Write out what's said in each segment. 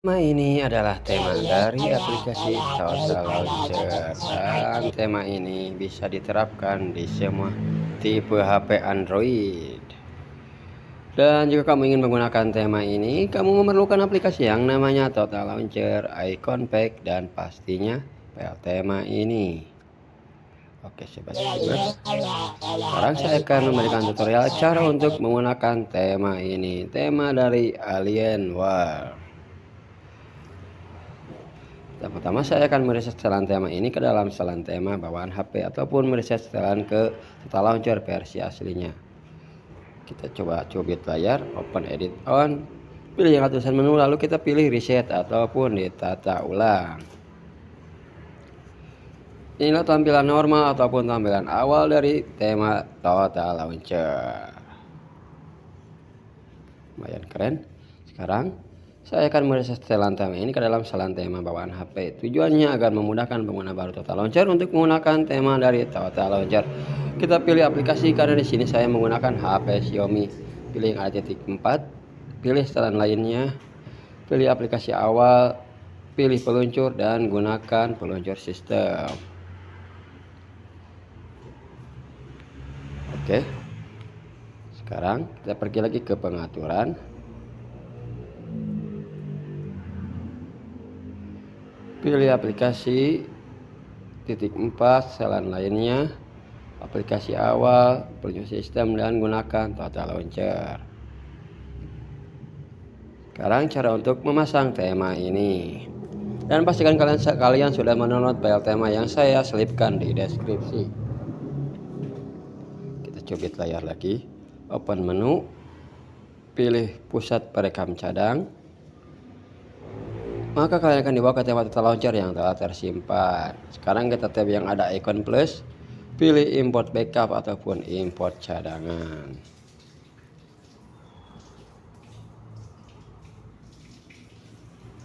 Tema ini adalah tema dari aplikasi Total Launcher dan tema ini bisa diterapkan di semua tipe HP Android. Dan jika kamu ingin menggunakan tema ini, kamu memerlukan aplikasi yang namanya Total Launcher, Icon Pack, dan pastinya file tema ini. Oke, sobat gamer. Sekarang saya akan memberikan tutorial cara untuk menggunakan tema ini. Tema dari Alienware. Pertama saya akan mereset setelan tema ini ke dalam setelan tema bawaan HP ataupun mereset setelan ke Total Launcher versi aslinya. Kita coba cubit layar, open edit on, pilih yang tulisan menu, lalu kita pilih reset ataupun ditata ulang. Inilah tampilan normal ataupun tampilan awal dari tema Total Launcher. Lumayan keren. Sekarang saya akan mereset setelan tema ini ke dalam setelan tema bawaan HP. Tujuannya agar memudahkan pengguna baru Total Launcher untuk menggunakan tema dari Total Launcher. Kita pilih aplikasi karena di sini saya menggunakan HP Xiaomi. Pilih yang ada titik 4, pilih setelan lainnya, pilih aplikasi awal, pilih peluncur dan gunakan peluncur sistem. Oke. Sekarang kita pergi lagi ke pengaturan. Pilih aplikasi titik 4 setelan lainnya, aplikasi awal, peluncur sistem, dan gunakan Total Launcher. Sekarang cara untuk memasang tema ini, dan pastikan kalian sudah mendownload file tema yang saya selipkan di deskripsi. Kita cubit layar lagi, open menu, pilih pusat perekam cadang, maka kalian akan dibawa ke tema Total Launcher yang telah tersimpan. Sekarang kita tab yang ada icon plus, pilih import backup ataupun import cadangan.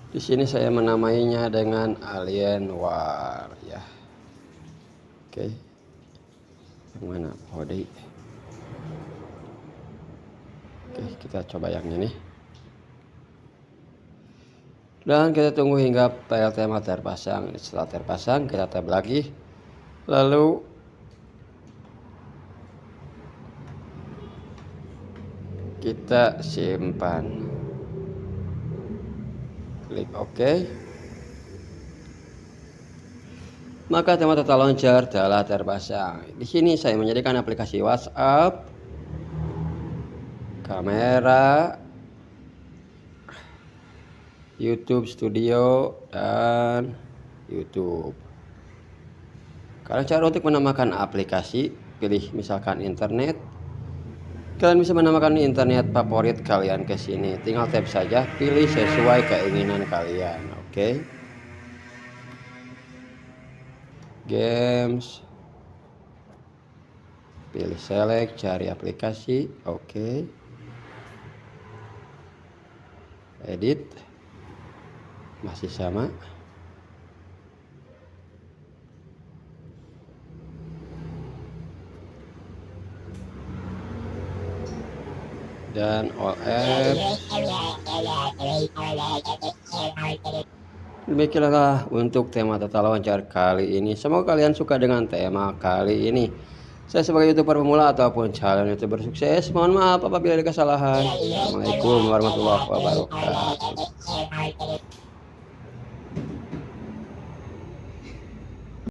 Di sini saya menamainya dengan Alienware ya. Oke. Yang mana? Oke, kita coba yang ini. Dan kita tunggu hingga file tema terpasang. Setelah terpasang kita tab lagi, lalu kita simpan, klik OK, maka tema Total Launcher telah terpasang. Di sini saya menjadikan aplikasi WhatsApp, kamera, YouTube Studio, dan YouTube. Kalau cara untuk menambahkan aplikasi, pilih misalkan internet. Kalian bisa menambahkan internet favorit kalian ke sini. Tinggal tap saja, pilih sesuai keinginan kalian. Oke. Games. Pilih select, cari aplikasi. Oke. Edit. Masih sama. Dan all apps. Demikianlah untuk tema Total Launcher kali ini. Semoga kalian suka dengan tema kali ini. Saya sebagai YouTuber pemula ataupun calon YouTuber sukses, mohon maaf apabila ada kesalahan. Assalamualaikum warahmatullahi wabarakatuh.